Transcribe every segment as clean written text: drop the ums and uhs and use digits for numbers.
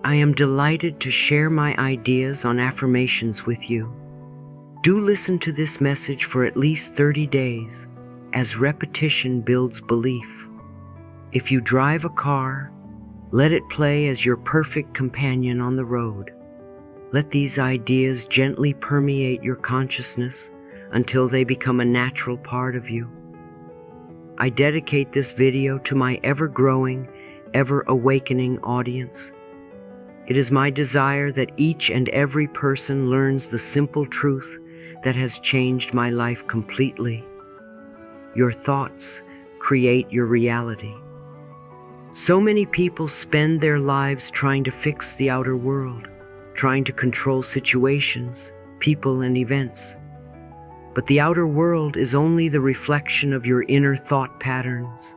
I am delighted to share my ideas on affirmations with you. Do listen to this message for at least 30 days, as repetition builds belief. If you drive a car, let it play as your perfect companion on the road. Let these ideas gently permeate your consciousness until they become a natural part of you. I dedicate this video to my ever-growing, ever-awakening audience. It is my desire that each and every person learns the simple truth that has changed my life completely. Your thoughts create your reality. So many people spend their lives trying to fix the outer world, trying to control situations, people, and events. But the outer world is only the reflection of your inner thought patterns.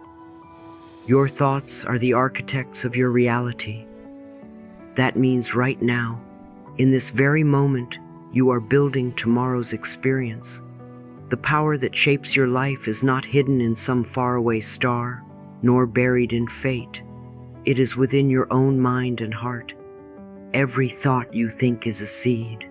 Your thoughts are the architects of your reality. That means right now, in this very moment, you are building tomorrow's experience. The power that shapes your life is not hidden in some faraway star, nor buried in fate. It is within your own mind and heart. Every thought you think is a seed.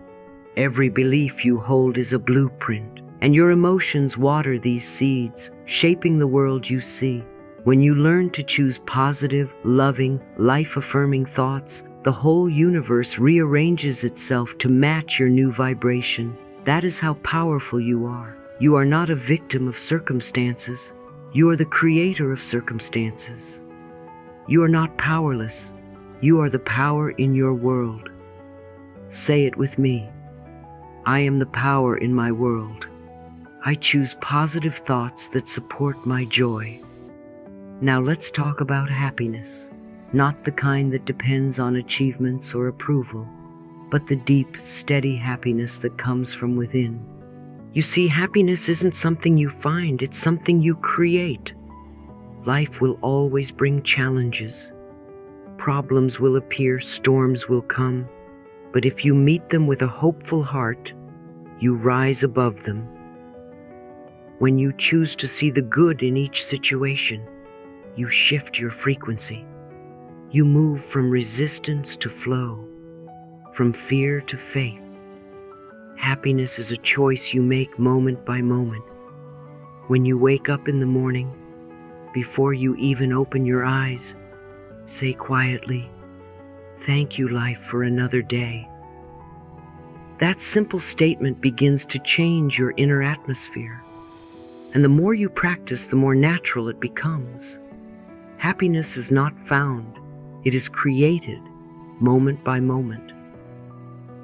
Every belief you hold is a blueprint, and your emotions water these seeds, shaping the world you see. When you learn to choose positive, loving, life-affirming thoughts, the whole universe rearranges itself to match your new vibration. That is how powerful you are. You are not a victim of circumstances. You are the creator of circumstances. You are not powerless. You are the power in your world. Say it with me. I am the power in my world. I choose positive thoughts that support my joy. Now let's talk about happiness. Not the kind that depends on achievements or approval, but the deep, steady happiness that comes from within. You see, happiness isn't something you find, it's something you create. Life will always bring challenges. Problems will appear, storms will come. But if you meet them with a hopeful heart, you rise above them. When you choose to see the good in each situation, you shift your frequency. You move from resistance to flow, from fear to faith. Happiness is a choice you make moment by moment. When you wake up in the morning, before you even open your eyes, say quietly, "Thank you, life, for another day." That simple statement begins to change your inner atmosphere. And the more you practice, the more natural it becomes. Happiness is not found. It is created, moment by moment.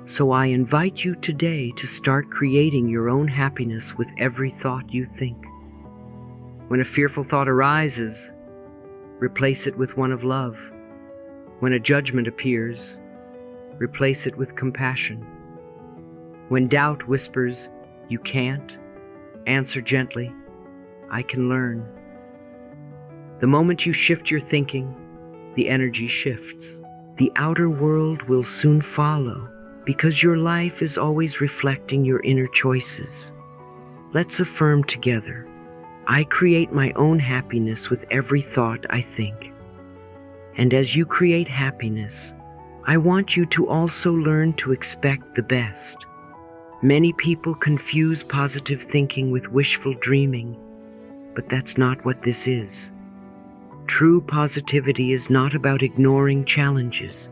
So I invite you today to start creating your own happiness with every thought you think. When a fearful thought arises, replace it with one of love. When a judgment appears, replace it with compassion. When doubt whispers, "You can't," answer gently, "I can learn." The moment you shift your thinking, the energy shifts. The outer world will soon follow, because your life is always reflecting your inner choices. Let's affirm together. I create my own happiness with every thought I think. And as you create happiness, I want you to also learn to expect the best. Many people confuse positive thinking with wishful dreaming, but that's not what this is. True positivity is not about ignoring challenges.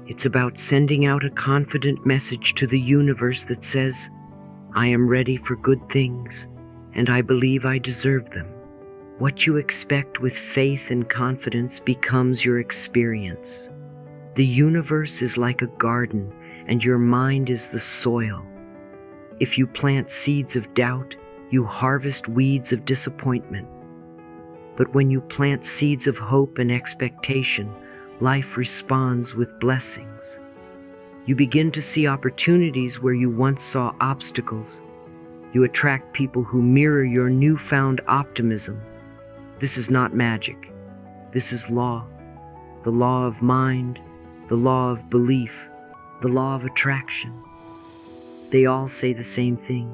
It's about sending out a confident message to the universe that says, "I am ready for good things, and I believe I deserve them." What you expect with faith and confidence becomes your experience. The universe is like a garden, and your mind is the soil. If you plant seeds of doubt, you harvest weeds of disappointment. But when you plant seeds of hope and expectation, life responds with blessings. You begin to see opportunities where you once saw obstacles. You attract people who mirror your newfound optimism. This is not magic. This is law. The law of mind, the law of belief, the law of attraction. They all say the same thing.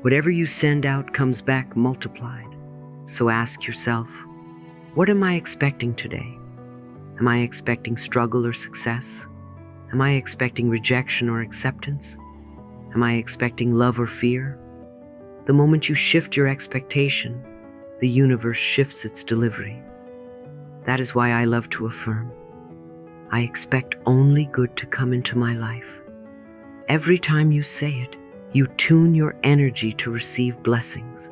Whatever you send out comes back multiplied. So ask yourself, what am I expecting today? Am I expecting struggle or success? Am I expecting rejection or acceptance? Am I expecting love or fear? The moment you shift your expectation, the universe shifts its delivery. That is why I love to affirm. I expect only good to come into my life. Every time you say it, you tune your energy to receive blessings.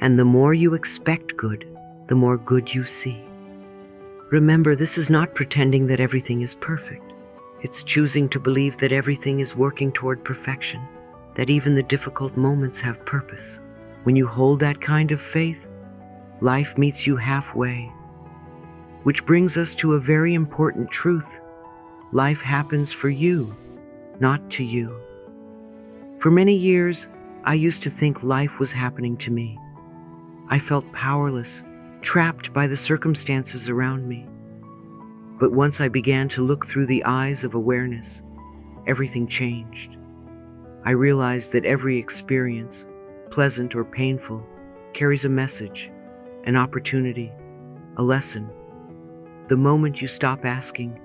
And the more you expect good, the more good you see. Remember, this is not pretending that everything is perfect. It's choosing to believe that everything is working toward perfection, that even the difficult moments have purpose. When you hold that kind of faith, life meets you halfway. Which brings us to a very important truth. Life happens for you, not to you. For many years, I used to think life was happening to me. I felt powerless, trapped by the circumstances around me. But once I began to look through the eyes of awareness, everything changed. I realized that every experience, pleasant or painful, carries a message, an opportunity, a lesson. The moment you stop asking,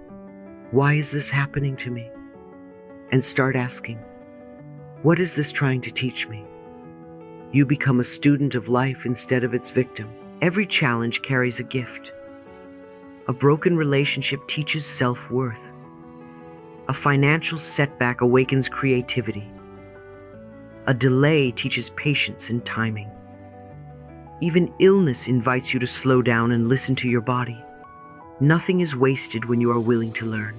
"Why is this happening to me?" and start asking, "What is this trying to teach me?" you become a student of life instead of its victim. Every challenge carries a gift. A broken relationship teaches self-worth. A financial setback awakens creativity. A delay teaches patience and timing. Even illness invites you to slow down and listen to your body. Nothing is wasted when you are willing to learn.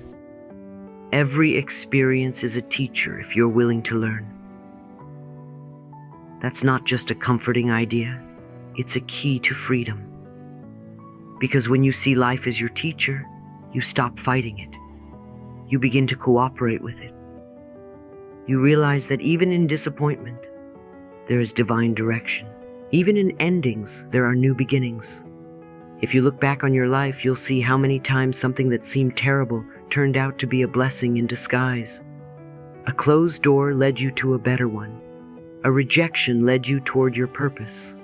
Every experience is a teacher if you're willing to learn. That's not just a comforting idea, it's a key to freedom. Because when you see life as your teacher, you stop fighting it. You begin to cooperate with it. You realize that even in disappointment, there is divine direction. Even in endings, there are new beginnings. If you look back on your life, you'll see how many times something that seemed terrible turned out to be a blessing in disguise. A closed door led you to a better one. A rejection led you toward your purpose.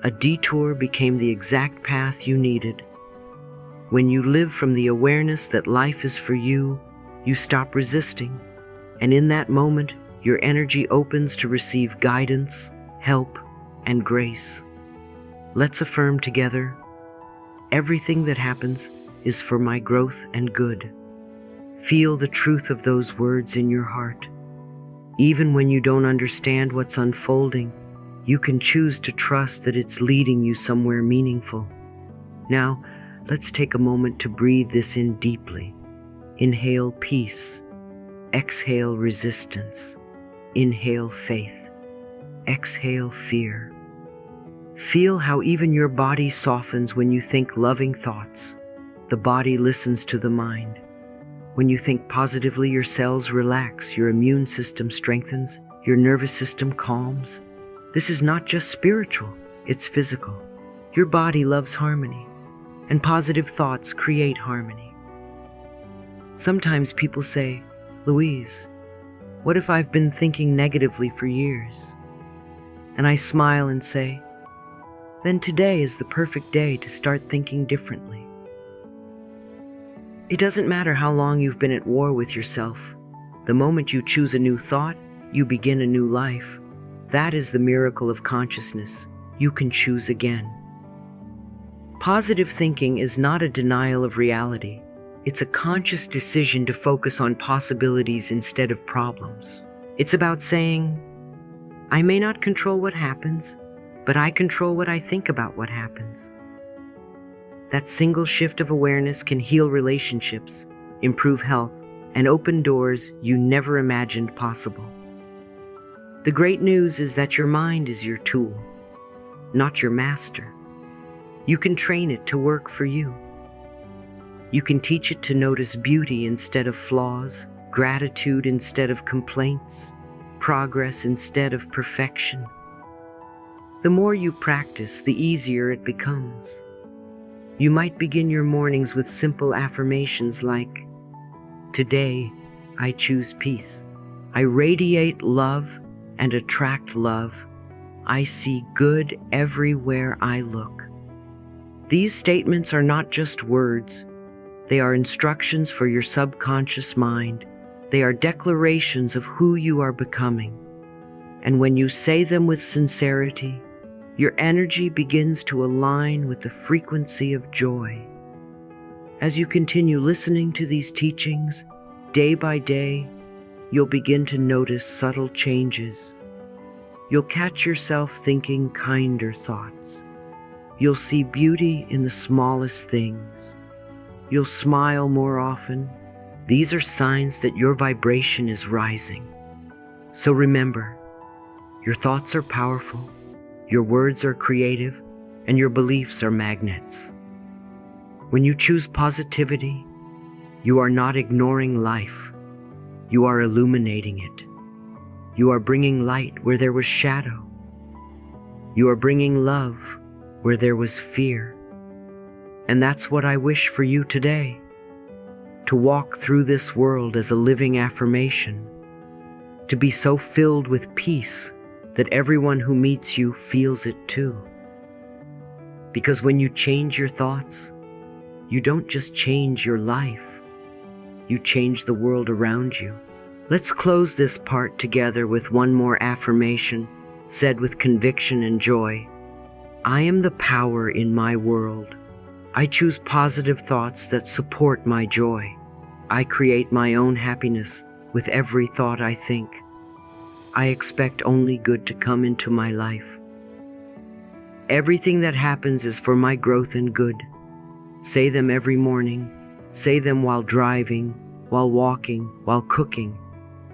A detour became the exact path you needed. When you live from the awareness that life is for you, you stop resisting. And in that moment, your energy opens to receive guidance, help, and grace. Let's affirm together, everything that happens is for my growth and good. Feel the truth of those words in your heart. Even when you don't understand what's unfolding, you can choose to trust that it's leading you somewhere meaningful. Now, let's take a moment to breathe this in deeply. Inhale peace. Exhale resistance. Inhale faith. Exhale fear. Feel how even your body softens when you think loving thoughts. The body listens to the mind. When you think positively, your cells relax, your immune system strengthens, your nervous system calms. This is not just spiritual, it's physical. Your body loves harmony, and positive thoughts create harmony. Sometimes people say, "Louise, what if I've been thinking negatively for years?" And I smile and say, "Then today is the perfect day to start thinking differently." It doesn't matter how long you've been at war with yourself. The moment you choose a new thought, you begin a new life. That is the miracle of consciousness. You can choose again. Positive thinking is not a denial of reality. It's a conscious decision to focus on possibilities instead of problems. It's about saying, "I may not control what happens, but I control what I think about what happens." That single shift of awareness can heal relationships, improve health, and open doors you never imagined possible. The great news is that your mind is your tool, not your master. You can train it to work for you. You can teach it to notice beauty instead of flaws, gratitude instead of complaints, progress instead of perfection. The more you practice, the easier it becomes. You might begin your mornings with simple affirmations like, "Today, I choose peace. I radiate love and attract love. I see good everywhere I look." These statements are not just words. They are instructions for your subconscious mind. They are declarations of who you are becoming. And when you say them with sincerity, your energy begins to align with the frequency of joy. As you continue listening to these teachings, day by day, you'll begin to notice subtle changes. You'll catch yourself thinking kinder thoughts. You'll see beauty in the smallest things. You'll smile more often. These are signs that your vibration is rising. So remember, your thoughts are powerful, your words are creative, and your beliefs are magnets. When you choose positivity, you are not ignoring life. You are illuminating it. You are bringing light where there was shadow. You are bringing love where there was fear. And that's what I wish for you today, to walk through this world as a living affirmation, to be so filled with peace that everyone who meets you feels it too. Because when you change your thoughts, you don't just change your life, you change the world around you. Let's close this part together with one more affirmation, said with conviction and joy. I am the power in my world. I choose positive thoughts that support my joy. I create my own happiness with every thought I think. I expect only good to come into my life. Everything that happens is for my growth and good. Say them every morning. Say them while driving, while walking, while cooking.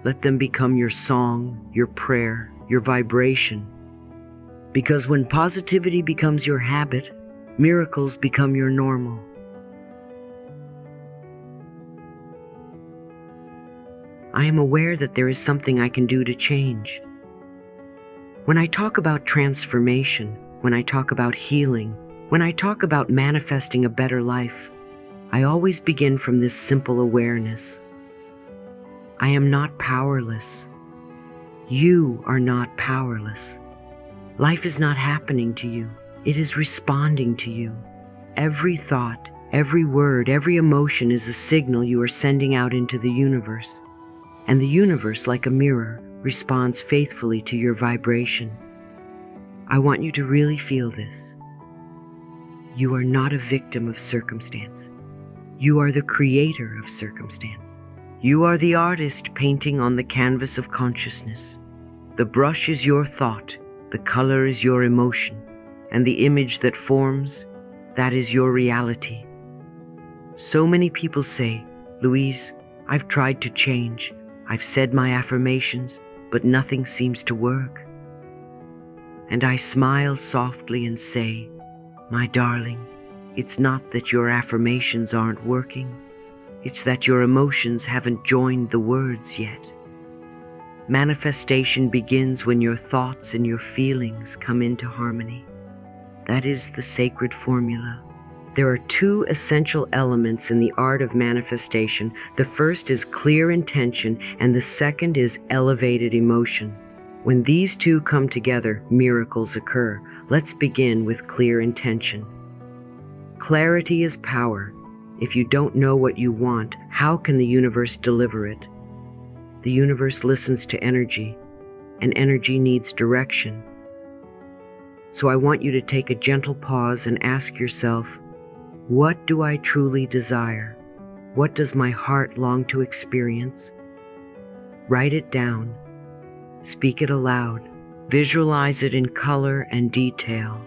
Let them become your song, your prayer, your vibration. Because when positivity becomes your habit, miracles become your normal. I am aware that there is something I can do to change. When I talk about transformation, when I talk about healing, when I talk about manifesting a better life, I always begin from this simple awareness. I am not powerless. You are not powerless. Life is not happening to you. It is responding to you. Every thought, every word, every emotion is a signal you are sending out into the universe. And the universe, like a mirror, responds faithfully to your vibration. I want you to really feel this. You are not a victim of circumstance. You are the creator of circumstance. You are the artist painting on the canvas of consciousness. The brush is your thought, the color is your emotion, and the image that forms, that is your reality. So many people say, Louise, I've tried to change. I've said my affirmations, but nothing seems to work. And I smile softly and say, my darling, it's not that your affirmations aren't working. It's that your emotions haven't joined the words yet. Manifestation begins when your thoughts and your feelings come into harmony. That is the sacred formula. There are two essential elements in the art of manifestation. The first is clear intention, and the second is elevated emotion. When these two come together, miracles occur. Let's begin with clear intention. Clarity is power. If you don't know what you want, how can the universe deliver it? The universe listens to energy, and energy needs direction. So I want you to take a gentle pause and ask yourself, what do I truly desire? What does my heart long to experience? Write it down. Speak it aloud. Visualize it in color and detail.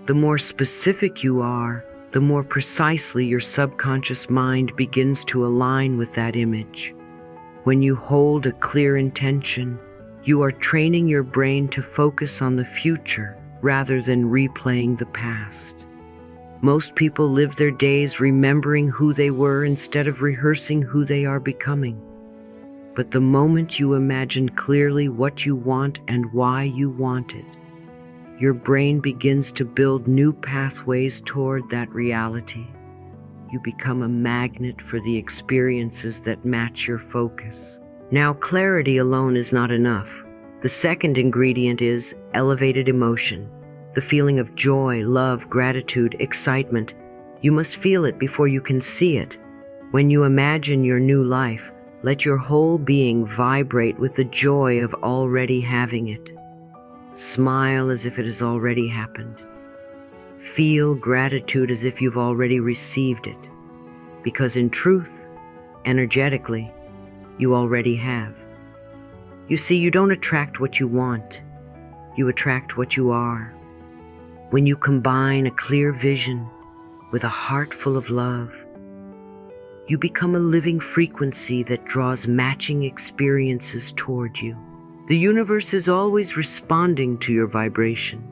The more specific you are, the more precisely your subconscious mind begins to align with that image. When you hold a clear intention, you are training your brain to focus on the future rather than replaying the past. Most people live their days remembering who they were instead of rehearsing who they are becoming. But the moment you imagine clearly what you want and why you want it, your brain begins to build new pathways toward that reality. You become a magnet for the experiences that match your focus. Now, clarity alone is not enough. The second ingredient is elevated emotion. The feeling of joy, love, gratitude, excitement. You must feel it before you can see it. When you imagine your new life, let your whole being vibrate with the joy of already having it. Smile as if it has already happened. Feel gratitude as if you've already received it, because in truth, energetically, you already have. You see, you don't attract what you want, you attract what you are. When you combine a clear vision with a heart full of love, you become a living frequency that draws matching experiences toward you. The universe is always responding to your vibration.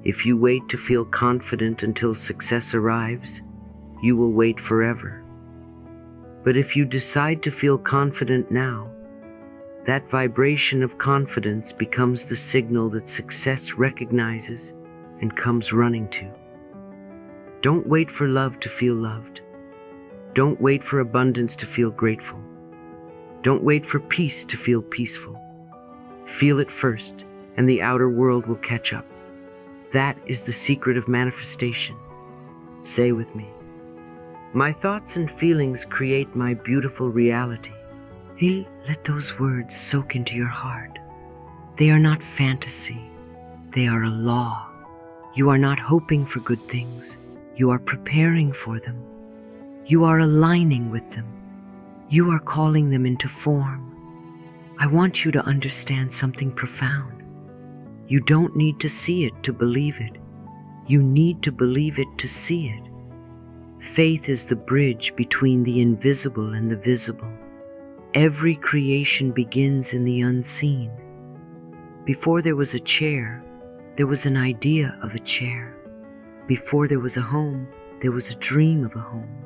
If you wait to feel confident until success arrives, you will wait forever. But if you decide to feel confident now, that vibration of confidence becomes the signal that success recognizes and comes running to. Don't wait for love to feel loved. Don't wait for abundance to feel grateful. Don't wait for peace to feel peaceful. Feel it first, and the outer world will catch up. That is the secret of manifestation. Say with me, my thoughts and feelings create my beautiful reality. Let those words soak into your heart. They are not fantasy. They are a law. You are not hoping for good things. You are preparing for them. You are aligning with them. You are calling them into form. I want you to understand something profound. You don't need to see it to believe it. You need to believe it to see it. Faith is the bridge between the invisible and the visible. Every creation begins in the unseen. Before there was a chair, there was an idea of a chair. Before there was a home, there was a dream of a home.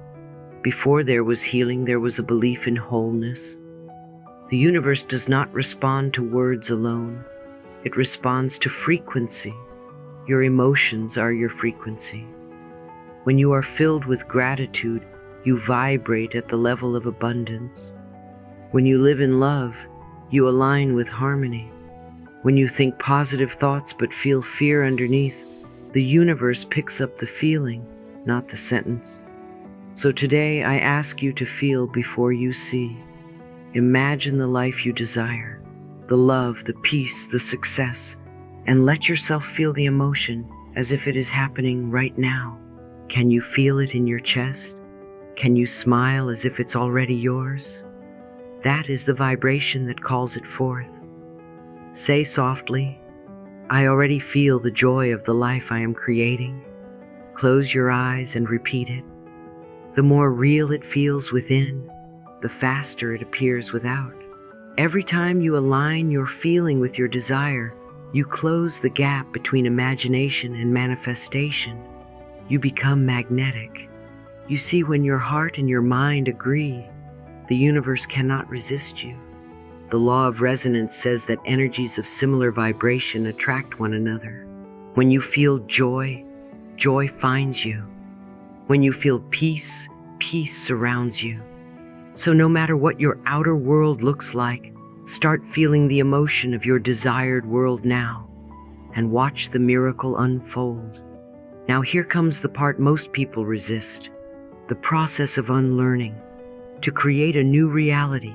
Before there was healing, there was a belief in wholeness. The universe does not respond to words alone. It responds to frequency. Your emotions are your frequency. When you are filled with gratitude, you vibrate at the level of abundance. When you live in love, you align with harmony. When you think positive thoughts but feel fear underneath, the universe picks up the feeling, not the sentence. So today I ask you to feel before you see. Imagine the life you desire, the love, the peace, the success, and let yourself feel the emotion as if it is happening right now. Can you feel it in your chest? Can you smile as if it's already yours? That is the vibration that calls it forth. Say softly, I already feel the joy of the life I am creating. Close your eyes and repeat it. The more real it feels within, the faster it appears without. Every time you align your feeling with your desire, you close the gap between imagination and manifestation. You become magnetic. You see, when your heart and your mind agree, the universe cannot resist you. The law of resonance says that energies of similar vibration attract one another. When you feel joy, joy finds you. When you feel peace, peace surrounds you. So no matter what your outer world looks like, start feeling the emotion of your desired world now and watch the miracle unfold. Now here comes the part most people resist, the process of unlearning. To create a new reality,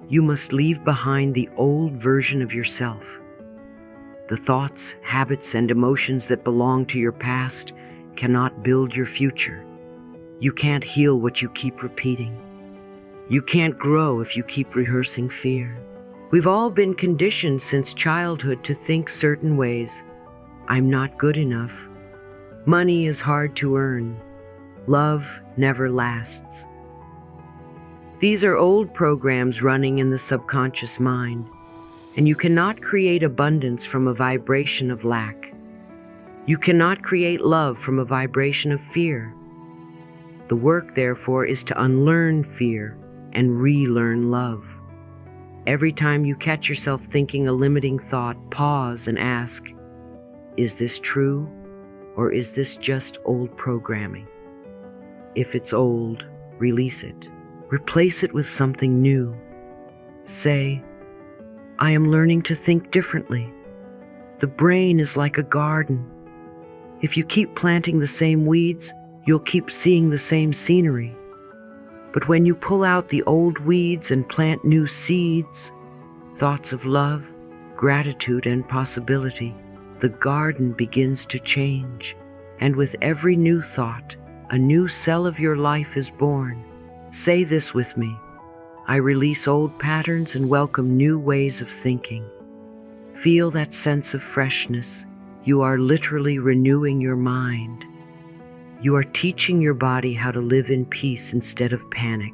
you must leave behind the old version of yourself. The thoughts, habits, and emotions that belong to your past cannot build your future. You can't heal what you keep repeating. You can't grow if you keep rehearsing fear. We've all been conditioned since childhood to think certain ways. I'm not good enough. Money is hard to earn. Love never lasts. These are old programs running in the subconscious mind, and you cannot create abundance from a vibration of lack. You cannot create love from a vibration of fear. The work, therefore, is to unlearn fear and relearn love. Every time you catch yourself thinking a limiting thought, pause and ask, is this true, or is this just old programming? If it's old, release it. Replace it with something new. Say, I am learning to think differently. The brain is like a garden. If you keep planting the same weeds, you'll keep seeing the same scenery. But when you pull out the old weeds and plant new seeds, thoughts of love, gratitude, and possibility, the garden begins to change. And with every new thought, a new cell of your life is born. Say this with me: I release old patterns and welcome new ways of thinking. Feel that sense of freshness. You are literally renewing your mind. You are teaching your body how to live in peace instead of panic.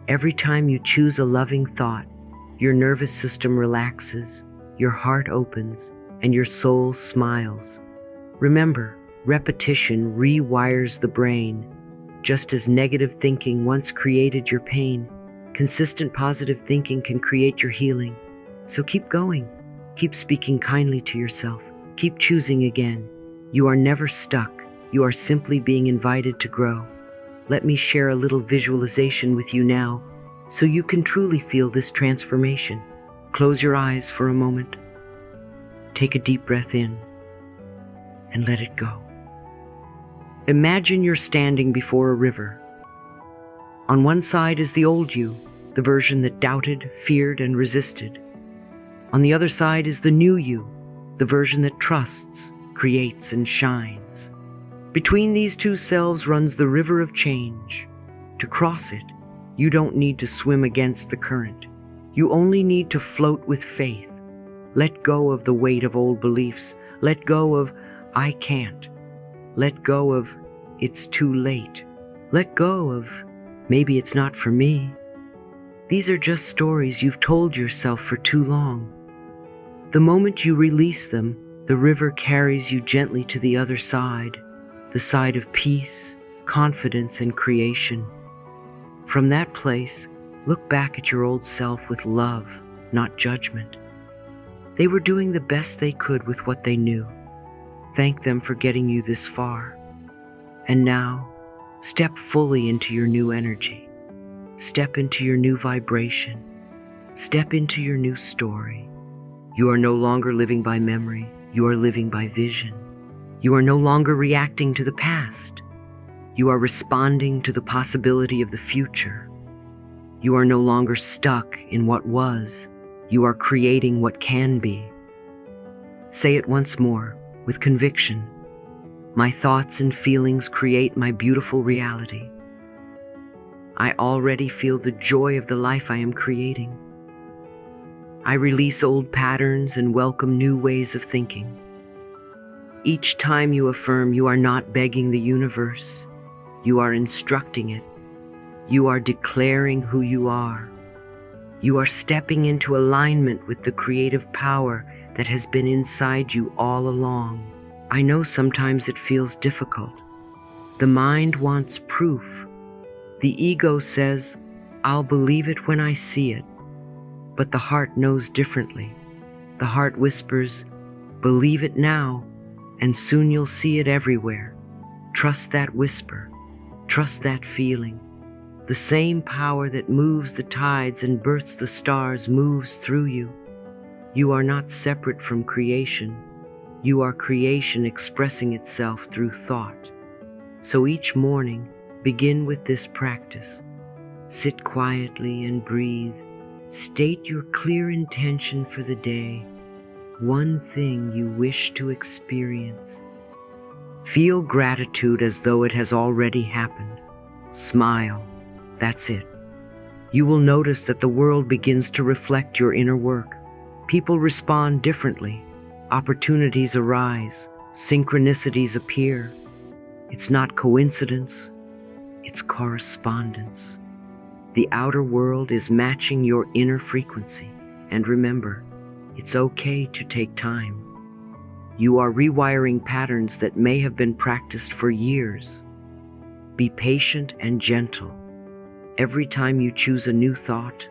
Every time you choose a loving thought, your nervous system relaxes, your heart opens, and your soul smiles. Remember, repetition rewires the brain. Just as negative thinking once created your pain, consistent positive thinking can create your healing. So keep going. Keep speaking kindly to yourself. Keep choosing again. You are never stuck. You are simply being invited to grow. Let me share a little visualization with you now, so you can truly feel this transformation. Close your eyes for a moment. Take a deep breath in and let it go. Imagine you're standing before a river. On one side is the old you, the version that doubted, feared, and resisted. On the other side is the new you, the version that trusts, creates, and shines. Between these two selves runs the river of change. To cross it, you don't need to swim against the current. You only need to float with faith. Let go of the weight of old beliefs. Let go of "I can't." Let go of "it's too late." Let go of "maybe it's not for me." These are just stories you've told yourself for too long. The moment you release them, the river carries you gently to the other side, the side of peace, confidence, and creation. From that place, look back at your old self with love, not judgment. They were doing the best they could with what they knew. Thank them for getting you this far. And now, step fully into your new energy. Step into your new vibration. Step into your new story. You are no longer living by memory. You are living by vision. You are no longer reacting to the past. You are responding to the possibility of the future. You are no longer stuck in what was. You are creating what can be. Say it once more, with conviction. My thoughts and feelings create my beautiful reality. I already feel the joy of the life I am creating. I release old patterns and welcome new ways of thinking. Each time you affirm, you are not begging the universe. You are instructing it. You are declaring who you are. You are stepping into alignment with the creative power that has been inside you all along. I know sometimes it feels difficult. The mind wants proof. The ego says, "I'll believe it when I see it." But the heart knows differently. The heart whispers, "Believe it now, and soon you'll see it everywhere." Trust that whisper. Trust that feeling. The same power that moves the tides and births the stars moves through you. You are not separate from creation. You are creation expressing itself through thought. So each morning, begin with this practice. Sit quietly and breathe. State your clear intention for the day. One thing you wish to experience. Feel gratitude as though it has already happened. Smile. That's it. You will notice that the world begins to reflect your inner work. People respond differently. Opportunities arise. Synchronicities appear. It's not coincidence. It's correspondence. The outer world is matching your inner frequency. And remember, it's okay to take time. You are rewiring patterns that may have been practiced for years. Be patient and gentle. Every time you choose a new thought,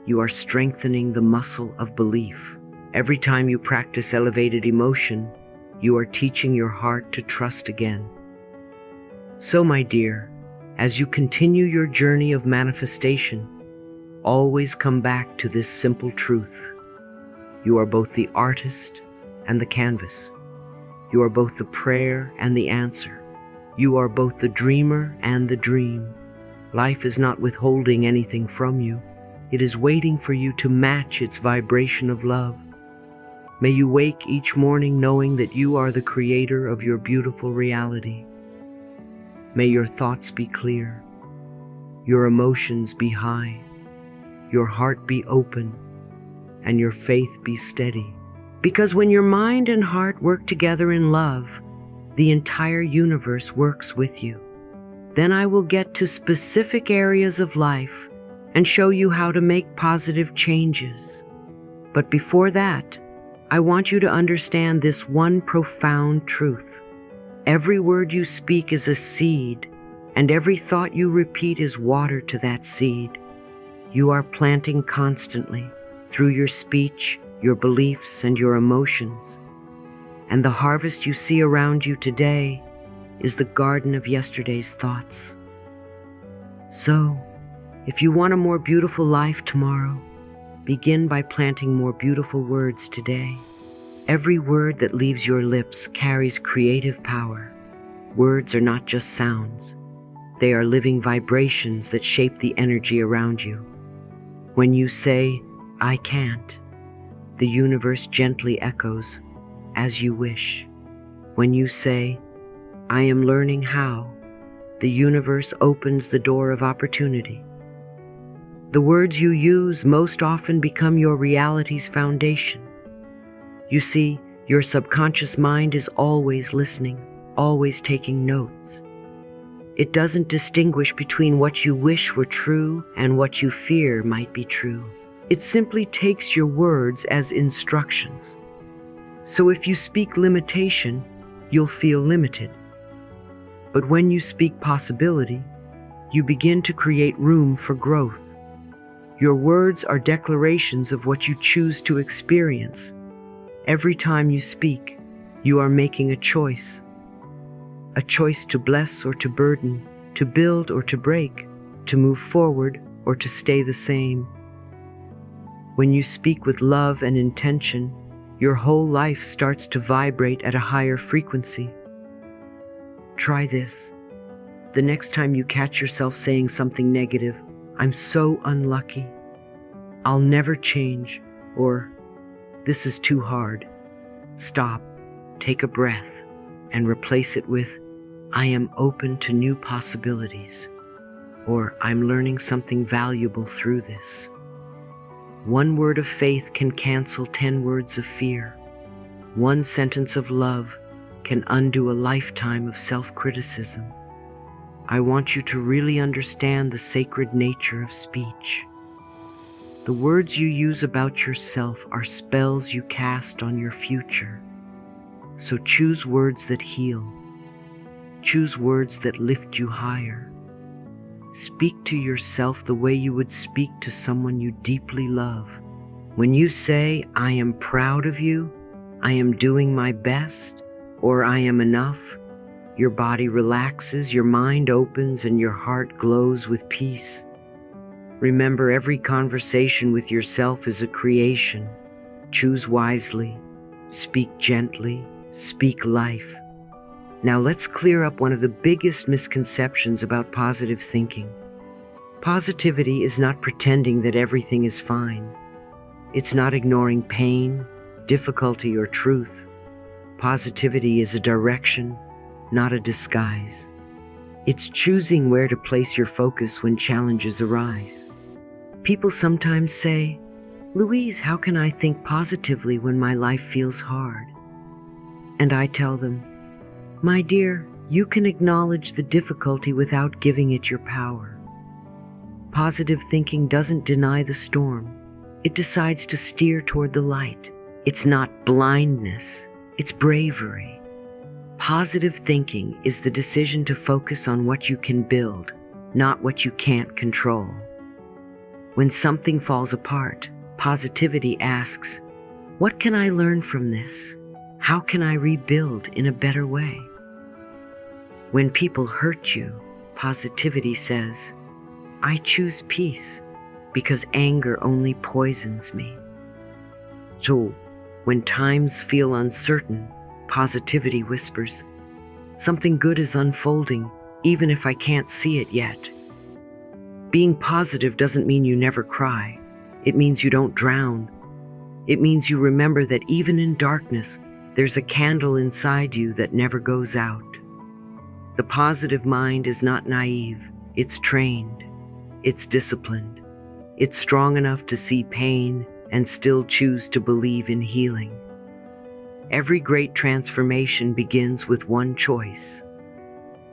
you are strengthening the muscle of belief. Every time you practice elevated emotion, you are teaching your heart to trust again. So, my dear, as you continue your journey of manifestation, always come back to this simple truth. You are both the artist and the canvas. You are both the prayer and the answer. You are both the dreamer and the dream. Life is not withholding anything from you. It is waiting for you to match its vibration of love. May you wake each morning knowing that you are the creator of your beautiful reality. May your thoughts be clear, your emotions be high, your heart be open, and your faith be steady. Because when your mind and heart work together in love, the entire universe works with you. Then I will get to specific areas of life and show you how to make positive changes. But before that, I want you to understand this one profound truth. Every word you speak is a seed, and every thought you repeat is water to that seed. You are planting constantly through your speech, your beliefs, and your emotions. And the harvest you see around you today is the garden of yesterday's thoughts. So, if you want a more beautiful life tomorrow, begin by planting more beautiful words today. Every word that leaves your lips carries creative power. Words are not just sounds. They are living vibrations that shape the energy around you. When you say, "I can't," the universe gently echoes, "As you wish." When you say, "I am learning how," the universe opens the door of opportunity. The words you use most often become your reality's foundation. You see, your subconscious mind is always listening, always taking notes. It doesn't distinguish between what you wish were true and what you fear might be true. It simply takes your words as instructions. So if you speak limitation, you'll feel limited. But when you speak possibility, you begin to create room for growth. Your words are declarations of what you choose to experience. Every time you speak, you are making a choice to bless or to burden, to build or to break, to move forward or to stay the same. When you speak with love and intention, your whole life starts to vibrate at a higher frequency. Try this. The next time you catch yourself saying something negative, "I'm so unlucky," "I'll never change," or "This is too hard," stop, take a breath, and replace it with, "I am open to new possibilities," or "I'm learning something valuable through this." One word of faith can cancel 10 words of fear. One sentence of love can undo a lifetime of self-criticism. I want you to really understand the sacred nature of speech. The words you use about yourself are spells you cast on your future. So choose words that heal. Choose words that lift you higher. Speak to yourself the way you would speak to someone you deeply love. When you say, "I am proud of you," "I am doing my best," or "I am enough," your body relaxes, your mind opens, and your heart glows with peace. Remember, every conversation with yourself is a creation. Choose wisely, speak gently, speak life. Now let's clear up one of the biggest misconceptions about positive thinking. Positivity is not pretending that everything is fine. It's not ignoring pain, difficulty, or truth. Positivity is a direction, not a disguise. It's choosing where to place your focus when challenges arise. People sometimes say, "Louise, how can I think positively when my life feels hard?" And I tell them, "My dear, you can acknowledge the difficulty without giving it your power." Positive thinking doesn't deny the storm. It decides to steer toward the light. It's not blindness, it's bravery. Positive thinking is the decision to focus on what you can build, not what you can't control. When something falls apart, positivity asks, "What can I learn from this? How can I rebuild in a better way?" When people hurt you, positivity says, "I choose peace because anger only poisons me." So, when times feel uncertain, positivity whispers, "Something good is unfolding, even if I can't see it yet." Being positive doesn't mean you never cry. It means you don't drown. It means you remember that even in darkness, there's a candle inside you that never goes out. The positive mind is not naive. It's trained. It's disciplined. It's strong enough to see pain and still choose to believe in healing. Every great transformation begins with one choice: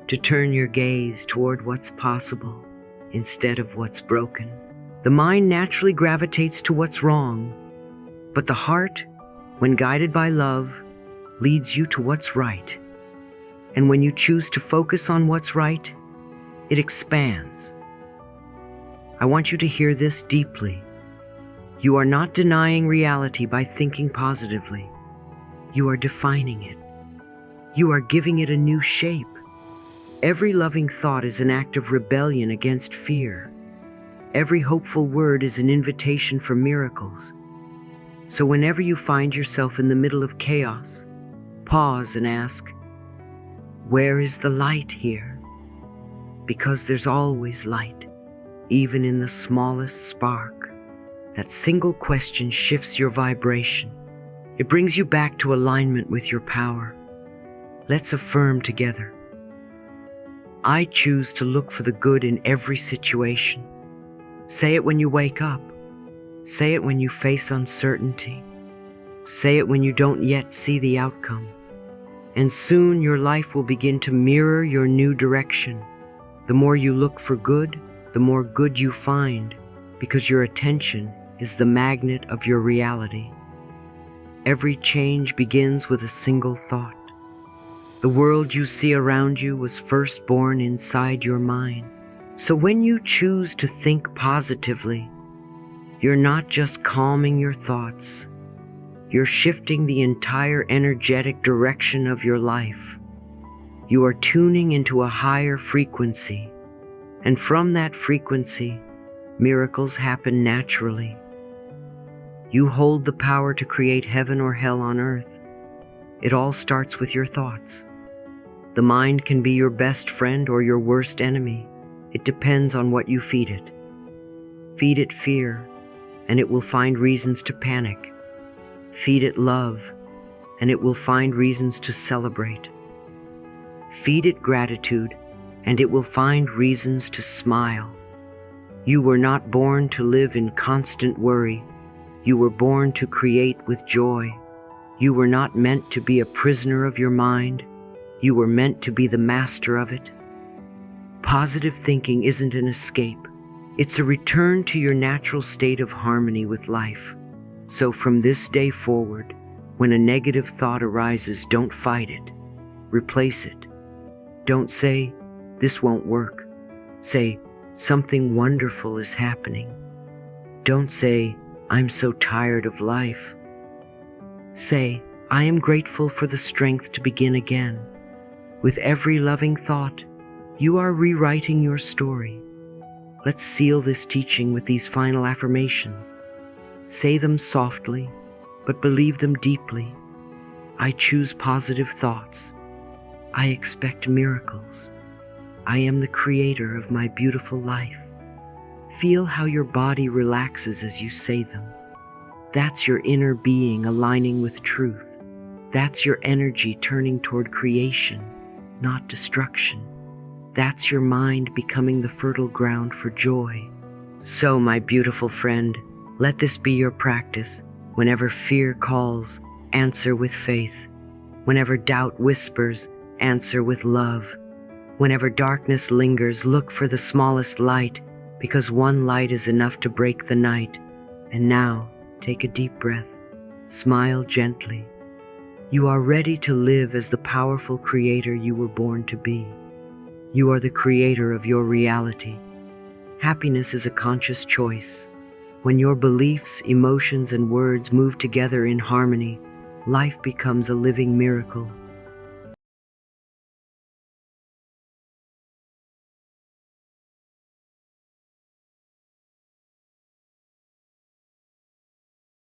to turn your gaze toward what's possible instead of what's broken. The mind naturally gravitates to what's wrong, but the heart, when guided by love, leads you to what's right. And when you choose to focus on what's right, it expands. I want you to hear this deeply. You are not denying reality by thinking positively. You are defining it. You are giving it a new shape. Every loving thought is an act of rebellion against fear. Every hopeful word is an invitation for miracles. So whenever you find yourself in the middle of chaos, pause and ask, where is the light here? Because there's always light, even in the smallest spark. That single question shifts your vibration. It brings you back to alignment with your power. Let's affirm together. I choose to look for the good in every situation. Say it when you wake up. Say it when you face uncertainty. Say it when you don't yet see the outcome. And soon your life will begin to mirror your new direction. The more you look for good, the more good you find, because your attention is the magnet of your reality. Every change begins with a single thought. The world you see around you was first born inside your mind. So when you choose to think positively, you're not just calming your thoughts, you're shifting the entire energetic direction of your life. You are tuning into a higher frequency, and from that frequency, miracles happen naturally. You hold the power to create heaven or hell on earth. It all starts with your thoughts. The mind can be your best friend or your worst enemy. It depends on what you feed it. Feed it fear, and it will find reasons to panic. Feed it love, and it will find reasons to celebrate. Feed it gratitude, and it will find reasons to smile. You were not born to live in constant worry. You were born to create with joy. You were not meant to be a prisoner of your mind. You were meant to be the master of it. Positive thinking isn't an escape. It's a return to your natural state of harmony with life. So from this day forward, when a negative thought arises, don't fight it. Replace it. Don't say, this won't work. Say, something wonderful is happening. Don't say, I'm so tired of life. Say, I am grateful for the strength to begin again. With every loving thought, you are rewriting your story. Let's seal this teaching with these final affirmations. Say them softly, but believe them deeply. I choose positive thoughts. I expect miracles. I am the creator of my beautiful life. Feel how your body relaxes as you say them. That's your inner being aligning with truth. That's your energy turning toward creation, not destruction. That's your mind becoming the fertile ground for joy. So, my beautiful friend, let this be your practice. Whenever fear calls, answer with faith. Whenever doubt whispers, answer with love. Whenever darkness lingers, look for the smallest light, because one light is enough to break the night. And now, take a deep breath. Smile gently. You are ready to live as the powerful creator you were born to be. You are the creator of your reality. Happiness is a conscious choice. When your beliefs, emotions, and words move together in harmony, life becomes a living miracle.